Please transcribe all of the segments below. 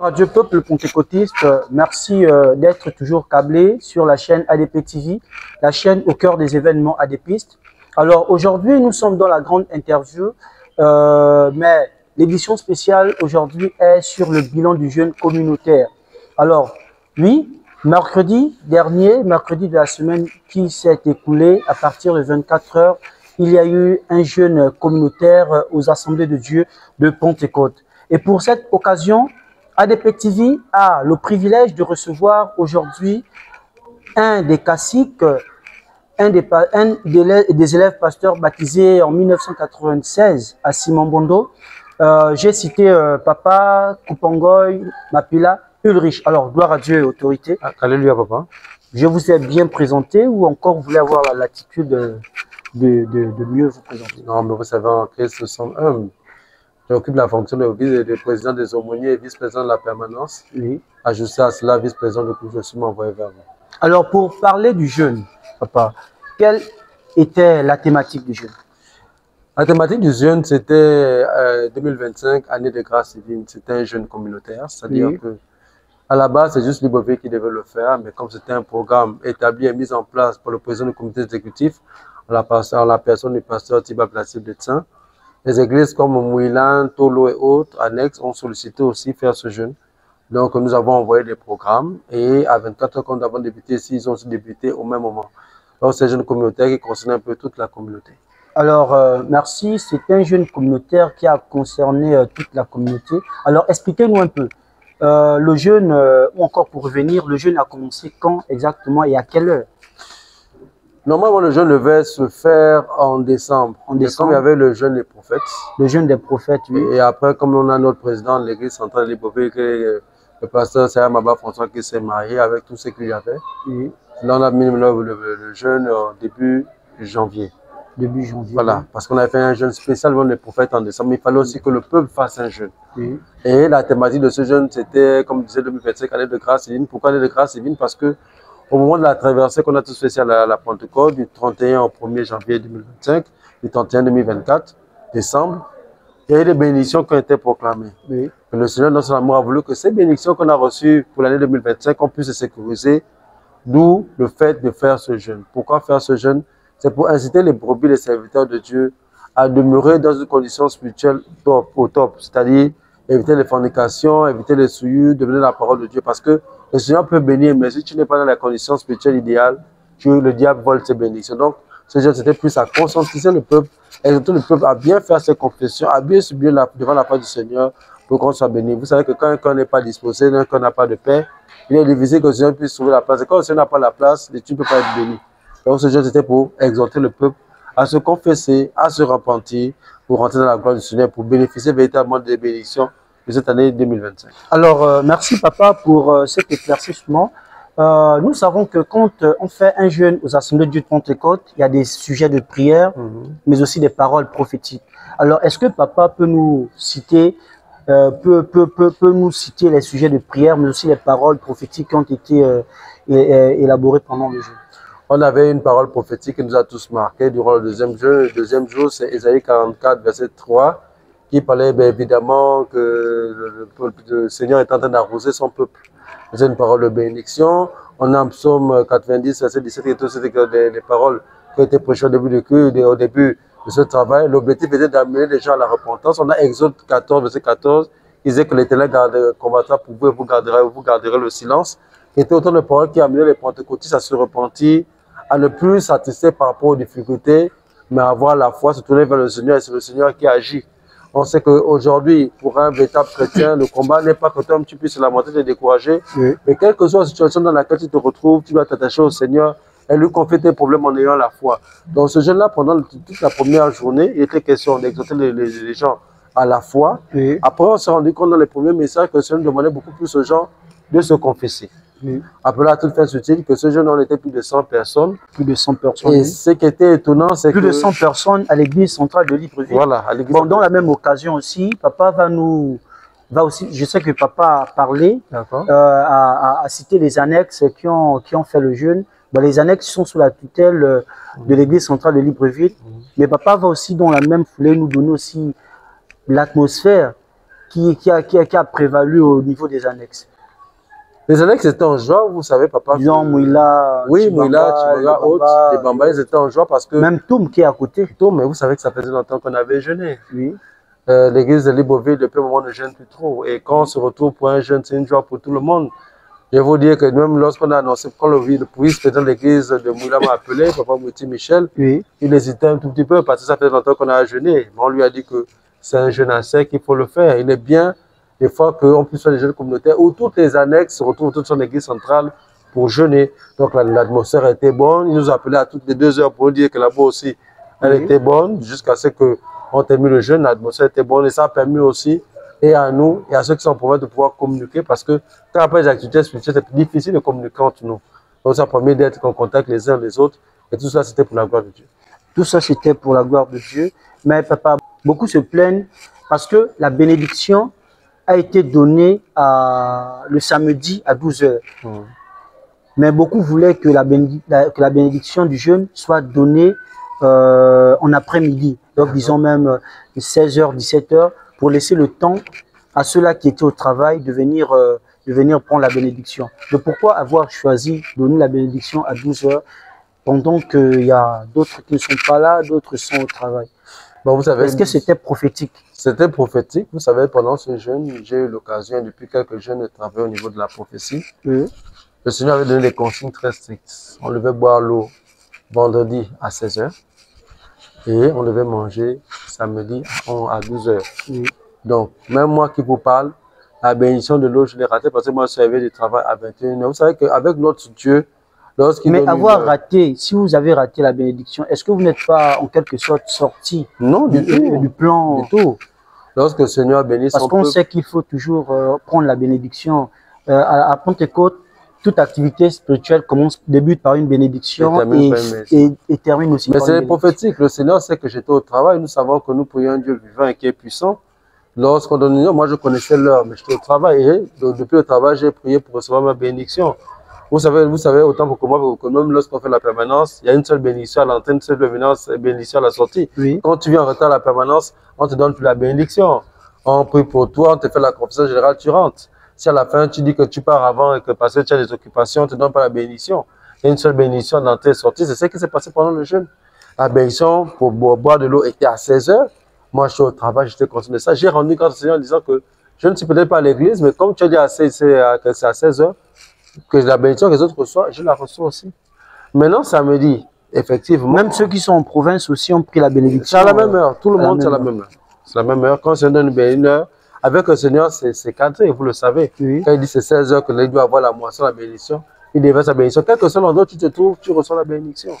Radio Peuple Pentecôtiste, merci d'être toujours câblé sur la chaîne ADP TV, la chaîne au cœur des événements ADPistes. Alors aujourd'hui, nous sommes dans la grande interview, mais l'édition spéciale aujourd'hui est sur le bilan du jeûne communautaire. Alors, oui, mercredi dernier, mercredi de la semaine qui s'est écoulée, à partir de 24 heures, il y a eu un jeûne communautaire aux Assemblées de Dieu de Pentecôte. Et pour cette occasion, ADP TV a le privilège de recevoir aujourd'hui un des caciques, un des élèves pasteurs baptisés en 1996 à Simon Bondo. J'ai cité Papa Kupangoy Mapila Ulrich. Alors, gloire à Dieu et autorité. Alléluia, papa. Je vous ai bien présenté ou encore vous voulez avoir la latitude de mieux vous présenter? Non, mais vous savez, en Christ, nous sommes humbles. J'occupe la fonction de président des aumôniers et vice-président de la permanence. Oui. Ajouté à cela, vice-président de couche, je suis envoyé vers vous. Alors, pour parler du jeûne, papa, quelle était la thématique du jeûne? La thématique du jeûne, c'était 2025, année de grâce divine. C'était un jeûne communautaire, c'est-à-dire que à la base, c'est juste Libreville qui devait le faire, mais comme c'était un programme établi et mis en place par le président du comité exécutif, en la personne du pasteur Thiba Placide de Tsin, les églises comme Mouilan, Tolo et autres annexes ont sollicité aussi faire ce jeûne. Donc, nous avons envoyé des programmes et à 24 heures, quand nous avons débuté ici, ils ont aussi débuté au même moment. Donc, c'est un jeûne communautaire qui concerne un peu toute la communauté. Alors, merci. C'est un jeûne communautaire qui a concerné toute la communauté. Alors, expliquez-nous un peu. Le jeûne, ou encore pour revenir, le jeûne a commencé quand exactement et à quelle heure? Normalement, le jeûne devait se faire en décembre. En décembre. Comme il y avait le jeûne des prophètes. Le jeûne des prophètes, oui. Et après, comme on a notre président de l'église centrale de Libreville, le pasteur Sarah Maba François qui s'est marié avec tout ce qu'il y avait. Oui. Là, on a mis le jeûne début janvier. Début janvier. Voilà, parce qu'on a fait un jeûne spécialement des prophètes en décembre. Il fallait aussi que le peuple fasse un jeûne. Oui. Et la thématique de ce jeûne, c'était, comme disait 2025, année de grâce divine. Pourquoi année de grâce divine? Parce que au moment de la traversée qu'on a tous fait à la Pentecôte, du 31 au 1er janvier 2025, du 31 2024, décembre, il y a eu des bénédictions qui ont été proclamées. Oui. Et le Seigneur, dans son amour, a voulu que ces bénédictions qu'on a reçues pour l'année 2025, on puisse les sécuriser, d'où le fait de faire ce jeûne. Pourquoi faire ce jeûne? C'est pour inciter les brebis, les serviteurs de Dieu, à demeurer dans une condition spirituelle au top, c'est-à-dire éviter les fornications, éviter les souillures, devenir la parole de Dieu, parce que le Seigneur peut bénir, mais si tu n'es pas dans la condition spirituelle idéale, le diable vole ses bénédictions. Donc, ce jeûne, c'était plus à conscientiser le peuple, exhorter le peuple à bien faire ses confessions, à bien subir devant la face du Seigneur pour qu'on soit béni. Vous savez que quand un cœur n'est pas disposé, un cœur n'a pas de paix, il est difficile que le Seigneur puisse trouver la place. Et quand le Seigneur n'a pas la place, tu ne peux pas être béni. Donc, ce jeûne, c'était pour exhorter le peuple à se confesser, à se repentir, pour rentrer dans la gloire du Seigneur, pour bénéficier véritablement des bénédictions de cette année 2025. Alors, merci papa pour cet éclaircissement. Nous savons que quand on fait un jeûne aux Assemblées de Dieu de Pentecôte, il y a des sujets de prière, mais aussi des paroles prophétiques. Alors, est-ce que papa peut nous citer, nous citer les sujets de prière, mais aussi les paroles prophétiques qui ont été élaborées pendant le jeûne? On avait une parole prophétique qui nous a tous marqués durant le deuxième jeûne. Le deuxième jour, c'est Ésaïe 44, verset 3, qui parlait évidemment que le Seigneur est en train d'arroser son peuple. C'est une parole de bénédiction. On a un psaume 90, verset 17, et tout, c'était les paroles qui ont été prêchées au début de ce travail. L'objectif était d'amener les gens à la repentance. On a Exode 14, verset 14, qui disait que l'Éternel combattra pour vous et vous garderez le silence. Qui était autant de paroles qui amenaient les pentecôtistes à se repentir, à ne plus s'attrister par rapport aux difficultés, mais à avoir la foi, se tourner vers le Seigneur, et c'est le Seigneur qui agit. On sait qu'aujourd'hui, pour un véritable chrétien, le combat n'est pas que toi, tu puisses lamenter, te décourager, mais quelle que soit la situation dans laquelle tu te retrouves, tu dois t'attacher au Seigneur et lui confier tes problèmes en ayant la foi. Donc ce jeûne-là, pendant toute la première journée, il était question d'exhorter les gens à la foi. Après, on s'est rendu compte dans les premiers messages que le Seigneur demandait beaucoup plus aux gens de se confesser. Après, à toute fin utile, que ce jeune, on était plus de 100 personnes. Plus de 100 personnes. Et ce qui était étonnant, c'est que... Plus de 100 personnes à l'église centrale de Libreville. Voilà, à l'église. Bon, dans la même occasion aussi, papa va aussi, je sais que papa a parlé, a cité les annexes qui ont fait le jeûne. Bon, les annexes sont sous la tutelle de l'église centrale de Libreville. Mais papa va aussi, dans la même foulée, nous donner aussi l'atmosphère qui a prévalu au niveau des annexes? Les annexes étaient en joie, vous savez, papa. Disons, Mouila, oui, Mouila, Tibanga, autres, les Bamba, ils étaient en joie parce que... Même Toum qui est à côté. Toum, mais vous savez que ça faisait longtemps qu'on avait jeûné. Oui. L'église de Libreville, depuis un moment, ne jeûne plus trop. Et quand on se retrouve pour un jeûne, c'est une joie pour tout le monde. Je vais vous dire que même lorsqu'on a annoncé, quand le vice-président de l'église de Mouila m'a appelé, papa Mouti Michel, oui. Il hésitait un tout petit peu parce que ça fait longtemps qu'on a jeûné. Mais on lui a dit que c'est un jeûne à sec, qu'il faut le faire. Il est bien, des fois, qu'on puisse faire des jeûnes communautaires où toutes les annexes se retrouvent autour de son église centrale pour jeûner. Donc l'atmosphère était bonne. Il nous a appelé à toutes les 2 heures pour nous dire que là-bas aussi, elle était bonne, jusqu'à ce qu'on termine le jeûne. L'atmosphère était bonne et ça a permis aussi, et à nous, et à ceux qui sont en problème de pouvoir communiquer parce que quand après les activités spirituelles, c'est difficile de communiquer entre nous. Donc ça permet d'être en contact les uns les autres. Et tout ça, c'était pour la gloire de Dieu. Tout ça, c'était pour la gloire de Dieu. Mais papa, beaucoup se plaignent parce que la bénédiction a été donnée le samedi à 12 heures. Mais beaucoup voulaient que la bénédiction du jeûne soit donnée en après-midi. Donc, disons même 16 heures, 17 heures, pour laisser le temps à ceux-là qui étaient au travail de venir prendre la bénédiction. Donc, pourquoi avoir choisi de donner la bénédiction à 12 heures pendant qu'il y a d'autres qui ne sont pas là, d'autres sont au travail? Bon, vous savez, est-ce que c'était prophétique? C'était prophétique. Vous savez, pendant ce jeûne, j'ai eu l'occasion, depuis quelques jeûnes, de travailler au niveau de la prophétie. Oui. Le Seigneur avait donné des consignes très strictes. On devait boire l'eau vendredi à 16 heures et on devait manger samedi à 12 heures. Oui. Donc, même moi qui vous parle, la bénédiction de l'eau, je l'ai ratée parce que moi, je servais du travail à 21 heures. Vous savez qu'avec notre Dieu, mais avoir raté, si vous avez raté la bénédiction, est-ce que vous n'êtes pas en quelque sorte sorti du plan? Du tout. Lorsque le Seigneur bénit son peuple. Parce qu'on sait qu'il faut toujours prendre la bénédiction. À Pentecôte, toute activité spirituelle débute par une bénédiction et termine aussi par une bénédiction. Mais c'est prophétique. Le Seigneur sait que j'étais au travail. Nous savons que nous prions un Dieu vivant et qui est puissant. Lorsqu'on donne une heure, moi je connaissais l'heure, mais j'étais au travail. Et depuis le travail, j'ai prié pour recevoir ma bénédiction. Vous savez, autant pour que moi, que même lorsqu'on fait la permanence, il y a une seule bénédiction à l'entrée, une seule bénédiction à la sortie. Oui. Quand tu viens en retard à la permanence, on ne te donne plus la bénédiction. On prie pour toi, on te fait la confession générale, tu rentres. Si à la fin, tu dis que tu pars avant et que parce que tu as des occupations, on ne te donne pas la bénédiction. Il y a une seule bénédiction d'entrée et sortie. C'est ce qui s'est passé pendant le jeûne. La bénédiction pour boire de l'eau était à 16 heures. Moi, je suis au travail, j'étais conscient de ça. J'ai rendu grâce au Seigneur en disant que je ne suis peut-être pas à l'église, mais comme tu as dit c'est à 16 heures, que la bénédiction que les autres reçoivent, je la reçois aussi. Maintenant, samedi, effectivement. Même ceux qui sont en province aussi ont pris la bénédiction. C'est à la même heure. Tout le monde, c'est à la même heure. C'est la même heure. Quand le Seigneur donne une heure, avec le Seigneur, c'est cadré, vous le savez. Oui. Quand il dit c'est 16 heures que l'Église doit avoir la moisson, la bénédiction, il déverse la bénédiction. Quel que soit l'endroit où tu te trouves, tu reçois la bénédiction.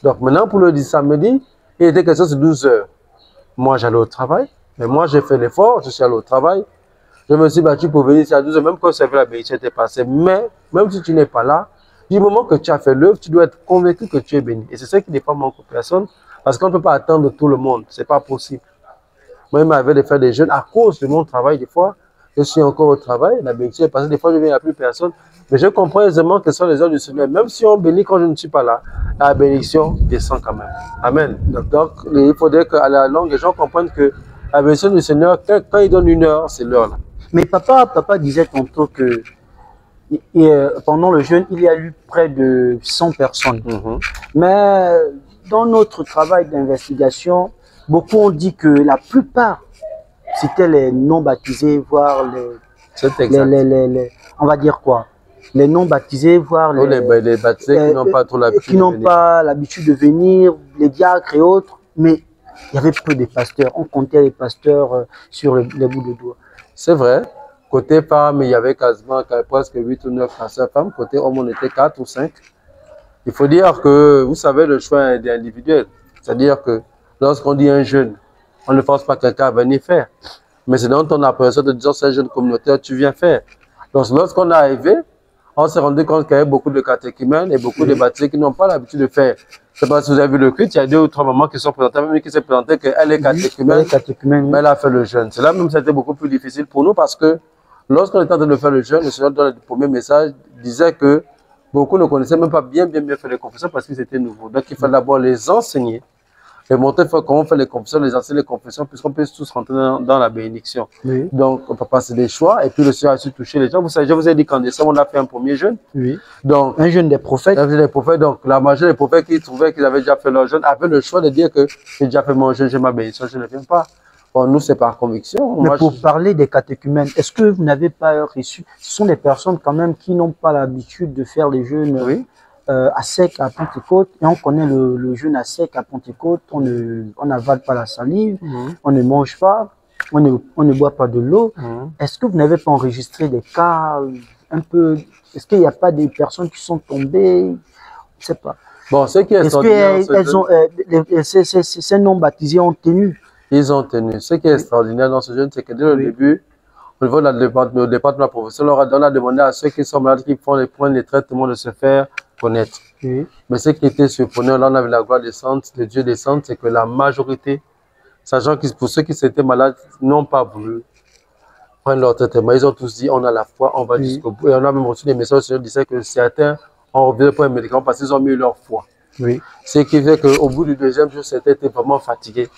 Donc maintenant, pour le samedi, il était question de 12 heures. Moi, j'allais au travail. Mais moi, j'ai fait l'effort, je suis allé au travail. Je me suis battu pour venir ici à 12 heures, même quand la bénédiction était passée. Mais, même si tu n'es pas là, du moment que tu as fait l'œuvre, tu dois être convaincu que tu es béni. Et c'est ça qui n'est pas manque aux personnes, parce qu'on ne peut pas attendre tout le monde. Ce n'est pas possible. Moi, il m'arrivait de faire des jeûnes à cause de mon travail, des fois. Je suis encore au travail, la bénédiction est passée. Des fois, je viens, il n'y a plus personne. Mais je comprends aisément que ce sont les heures du Seigneur. Même si on bénit quand je ne suis pas là, la bénédiction descend quand même. Amen. Donc il faudrait qu'à la longue, les gens comprennent que la bénédiction du Seigneur, quand il donne une heure, c'est l'heure là. Mais papa disait tantôt que pendant le jeûne, il y a eu près de 100 personnes. Mais dans notre travail d'investigation, beaucoup ont dit que la plupart, c'était les non-baptisés, voire on va dire quoi? Les non-baptisés, voire les baptisés qui n'ont pas trop l'habitude qui n'ont pas l'habitude de venir, les diacres et autres. Mais il y avait peu de pasteurs. On comptait les pasteurs sur les bouts de doigts. C'est vrai. Côté femmes, il y avait quasiment presque 8 ou 9 pasteurs femmes. Côté hommes, on était 4 ou 5. Il faut dire que, vous savez, le choix est individuel. C'est-à-dire que lorsqu'on dit un jeûne, on ne force pas quelqu'un à venir faire. Mais c'est dans ton appréciation de dire c'est un jeûne communautaire, tu viens faire. Donc lorsqu'on est arrivé, on s'est rendu compte qu'il y avait beaucoup de catéchumènes et beaucoup de baptisés qui n'ont pas l'habitude de faire. Je ne sais pas si vous avez vu le culte, il y a 2 ou 3 mamans qui sont présentées, même qui s'est présentée qu'elle est catéchumène, mais elle a fait le jeûne. C'est là même c'était beaucoup plus difficile pour nous parce que lorsqu'on était en train de faire le jeûne, le Seigneur, dans le premier message, disait que beaucoup ne connaissaient même pas bien faire les confessions parce qu'ils étaient nouveaux. Donc il fallait d'abord les enseigner et montrer comment on fait les confessions, les enseigner les confessions, puisqu'on peut tous rentrer dans la bénédiction. Oui. Donc, on peut passer des choix, et puis le Seigneur a su toucher les gens. Vous savez, je vous ai dit qu'en décembre, on a fait un premier jeûne. Oui. Donc, un jeûne des prophètes. Un jeûne des prophètes. Donc, la majorité des prophètes qui trouvaient qu'ils avaient déjà fait leur jeûne avaient le choix de dire que j'ai déjà fait mon jeûne, j'ai ma bénédiction, je ne viens pas. Bon, nous, c'est par conviction. Mais pour parler des catéchumènes, est-ce que vous n'avez pas reçu, ce sont des personnes quand même qui n'ont pas l'habitude de faire les jeûnes à sec à Pentecôte, et on connaît le jeûne à sec à Pentecôte, on n'avale pas la salive, on ne mange pas, on ne boit pas de l'eau. Est-ce que vous n'avez pas enregistré des cas un peu, est-ce qu'il n'y a pas des personnes qui sont tombées, je ne sais pas. Bon, ce qui est est-ce que ces non-baptisés ont tenu? Ils ont tenu. Ce qui est extraordinaire dans ce jeûne, c'est que dès le début, au niveau de département de la profession, on a demandé à ceux qui sont malades, qui prennent les traitements, de se faire connaître. Mais ce qui était surprenant, là on avait la gloire descente, de Dieu descendre, c'est que la majorité, sachant que pour ceux qui s'étaient malades, n'ont pas voulu prendre leur traitement. Ils ont tous dit, on a la foi, on va jusqu'au bout. Et on a même reçu des messages, le Seigneur disait que certains ont reviennent pour un médicament parce qu'ils ont mis leur foi. Ce qui fait qu'au bout du deuxième jour, certains étaient vraiment fatigués.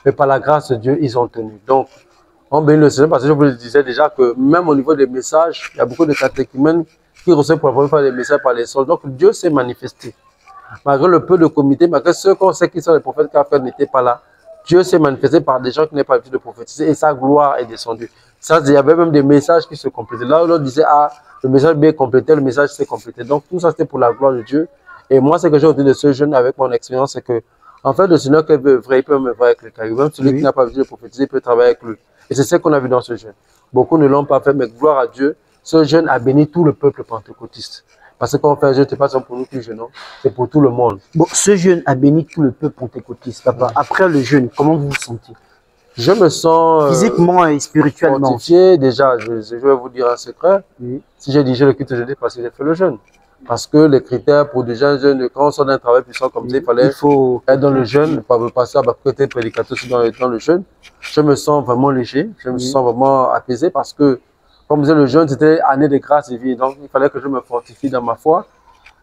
Mais par la grâce de Dieu, ils ont tenu. Donc, on bénit le Seigneur parce que je vous le disais déjà que même au niveau des messages, il y a beaucoup de catéchumènes qui reçoivent pour la première fois des messages par les sols. Donc, Dieu s'est manifesté. Malgré le peu de comités, malgré ceux qu'on sait qui sont les prophètes qui n'étaient pas là, Dieu s'est manifesté par des gens qui n'avaient pas l'habitude de prophétiser et sa gloire est descendue. Ça, il y avait même des messages qui se complétaient. Là, on disait, ah, le message bien complété, le message s'est complété. Donc, tout ça, c'était pour la gloire de Dieu. Et moi, ce que j'ai retenu de ce jeune avec mon expérience, c'est que, en fait, le Seigneur qui veut vrai, il peut me voir avec les cailloux. Même celui qui n'a pas l'habitude de prophétiser, il peut travailler avec lui. Et c'est ce qu'on a vu dans ce jeune. Beaucoup ne l'ont pas fait, mais gloire à Dieu, ce jeune a béni tout le peuple pentecôtiste. Parce que quand on fait un jeûne, ce n'est pas seulement pour nous qui jeûnons, c'est pour tout le monde. Bon, ce jeûne a béni tout le peuple pentecôtiste. Papa, après le jeûne, comment vous vous sentez? Je me sens physiquement et spirituellement fortifié. Déjà, je vais vous dire un secret. Si j'ai digéré le culte jeûne, parce que j'ai fait le jeûne. Parce que les critères pour déjà un jeûne, quand on sort d'un travail puissant comme ça, il fallait être dans le jeûne, pas passer à côté prédicateur aussi dans le jeûne. Je me sens vraiment léger, je me sens vraiment apaisé parce que, comme disait le jeûne, c'était année de grâce et vie. Donc, il fallait que je me fortifie dans ma foi.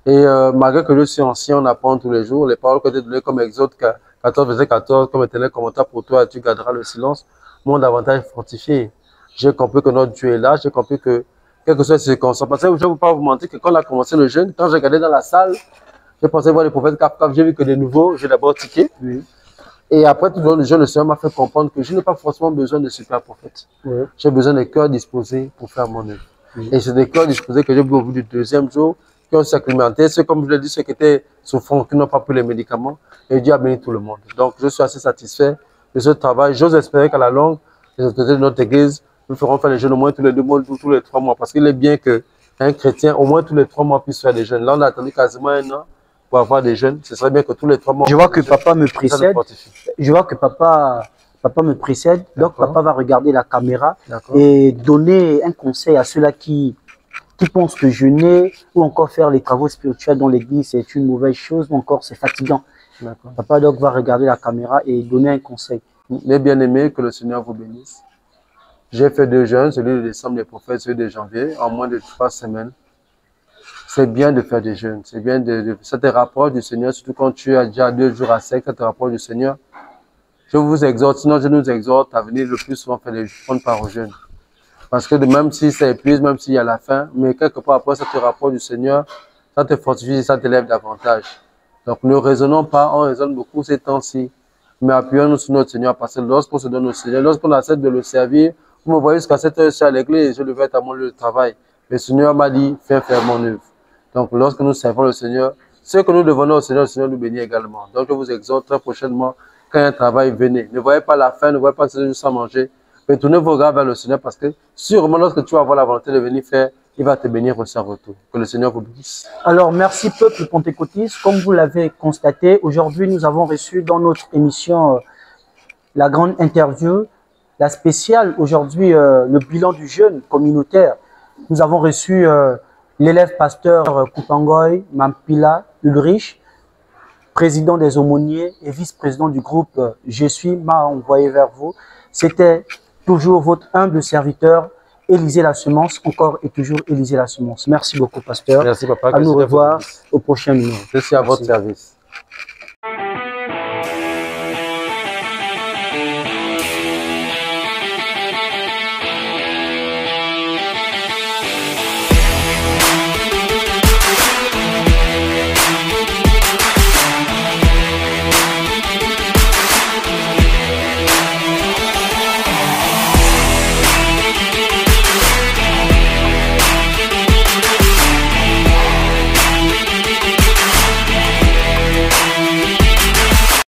Et malgré que je suis ancien, on apprend tous les jours. Les paroles que tu as données comme Exode 14, verset 14, comme éternel commentaire pour toi, tu garderas le silence. Moi, davantage fortifié. J'ai compris que notre Dieu est là, j'ai compris que quel que soit les circonstances. Parce que je ne vais pas vous mentir que quand on a commencé le jeûne, quand j'ai regardé dans la salle, je pensais voir les prophètes Kaf, j'ai vu que des nouveaux, j'ai d'abord tiqué. Et après tout le jeûne, le Seigneur m'a fait comprendre que je n'ai pas forcément besoin de super prophètes. J'ai besoin des cœurs disposés pour faire mon œuvre. Et c'est des cœurs disposés que j'ai vu au bout du deuxième jour, qui ont s'acclimaté. C'est comme je l'ai dit, ceux qui étaient souffrants, qui n'ont pas pris les médicaments. Et Dieu a béni tout le monde. Donc je suis assez satisfait de ce travail. J'ose espérer qu'à la longue, les autorités de notre église nous ferons faire les jeûnes au moins tous les 2 mois ou tous les 3 mois. Parce qu'il est bien qu'un chrétien, au moins tous les 3 mois, puisse faire des jeûnes. Là, on a attendu quasiment 1 an pour avoir des jeûnes. Ce serait bien que tous les 3 mois. Je vois que papa me précède. Je vois que papa me précède. Donc, papa va regarder la caméra et donner un conseil à ceux-là qui pensent que jeûner ou encore faire les travaux spirituels dans l'église, c'est une mauvaise chose ou encore c'est fatigant. Papa donc va regarder la caméra et donner un conseil. Mes bien-aimés, que le Seigneur vous bénisse. J'ai fait 2 jeûnes, celui de décembre des prophètes, celui de janvier, en moins de 3 semaines. C'est bien de faire des jeûnes, c'est bien ça te rapproche du Seigneur, surtout quand tu as déjà 2 jours à sec, ça te rapproche du Seigneur. Je vous exhorte, sinon je nous exhorte à venir le plus souvent faire des prendre part au jeûne. Parce que même si ça épuise, même s'il y a la faim, mais quelque part après ça te rapproche du Seigneur, ça te fortifie et ça t'élève davantage. Donc ne raisonnons pas, on raisonne beaucoup ces temps-ci, mais appuyons-nous sur notre Seigneur, parce que lorsqu'on se donne au Seigneur, lorsqu'on accepte de le servir, vous me voyez jusqu'à 7 heure à l'église, je devais être à mon lieu de travail. Le Seigneur m'a dit, fais faire mon œuvre. Donc lorsque nous servons le Seigneur, ce que nous devons au Seigneur, le Seigneur nous bénit également. Donc je vous exhorte très prochainement, quand il y a un travail, venez. Ne voyez pas la faim, ne voyez pas que sans manger, mais tournez vos regards vers le Seigneur parce que sûrement lorsque tu vas avoir la volonté de venir faire, il va te bénir aussi en retour. Que le Seigneur vous bénisse. Alors merci peuple pentecôtiste, comme vous l'avez constaté, aujourd'hui nous avons reçu dans notre émission la grande interview, la spéciale, aujourd'hui le bilan du jeûne communautaire. Nous avons reçu l'élève pasteur Koupangoy Mampila Ulrich, président des aumôniers et vice-président du groupe Je suis m'a envoyé vers vous. C'était toujours votre humble serviteur, Élisée La Semence, encore et toujours Élisée La Semence. Merci beaucoup, pasteur. Merci, papa. À nous revoir au prochain numéro. Je suis à votre service.